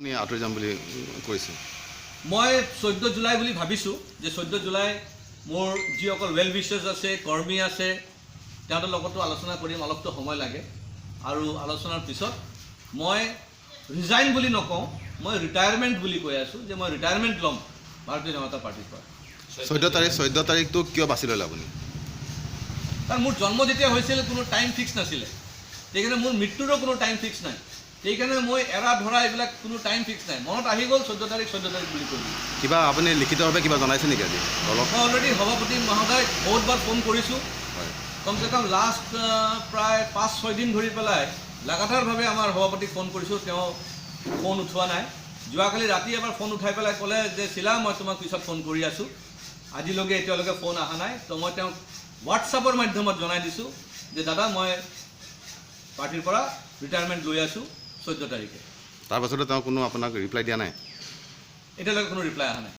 আপুনি আঁতৰি যাম বুলি কৈছে। মই 14 জুলাই বুলি ভাবিছোঁ যে 14 জুলাই মোৰ যিসকল ৱেল উইচাৰ্ছ আছে, কৰ্মী আছে, তেওঁলোকৰ লগতো আলোচনা কৰিম। অলপতো সময় লাগে আৰু আলোচনাৰ পিছত মই ৰিজাইন বুলি নকওঁ, মই ৰিটায়াৰমেণ্ট বুলি কৈ আছোঁ যে মই ৰিটায়াৰমেণ্ট ল'ম ভাৰতীয় জনতা পাৰ্টিৰ পৰা। 14 তাৰিখটো কিয় বাছি ল'লে আপুনি? কাৰণ মোৰ জন্ম যেতিয়া হৈছিল কোনো টাইম ফিক্স নাছিলে, সেইকাৰণে মোৰ মৃত্যুৰো কোনো টাইম ফিক্স নাই। সেইকাৰণে মই এৰা ধৰা এইবিলাক কোনো টাইম ফিক্স নাই। মনত আহি গ'ল 14 তাৰিখ বুলি কৈ দিলোঁ। কিবা আপুনি লিখিতভাৱে কিবা জনাইছে নেকি আজি? অলপ মই অলৰেডি সভাপতি মহোদয় বহুতবাৰ ফোন কৰিছোঁ। হয়, কমচে কম লাষ্ট প্ৰায় 5-6 দিন ধৰি পেলাই লাগাতাৰভাৱে আমাৰ সভাপতিক ফোন কৰিছোঁ, তেওঁ ফোন উঠোৱা নাই। যোৱাকালি ৰাতি এবাৰ ফোন উঠাই পেলাই ক'লে যে শিলা, মই তোমাক পিছত ফোন কৰি আছোঁ। আজিলৈকে এতিয়ালৈকে ফোন অহা নাই। তো মই তেওঁক হোৱাটছআপৰ মাধ্যমত জনাই দিছোঁ যে দাদা, মই পাৰ্টিৰ পৰা ৰিটায়াৰমেণ্ট লৈ আছোঁ 14 তাৰিখে। তাৰপাছতে তেওঁ কোনো আপোনাক ৰিপ্লাই দিয়া নাই? এতিয়ালৈকে কোনো ৰিপ্লাই অহা নাই।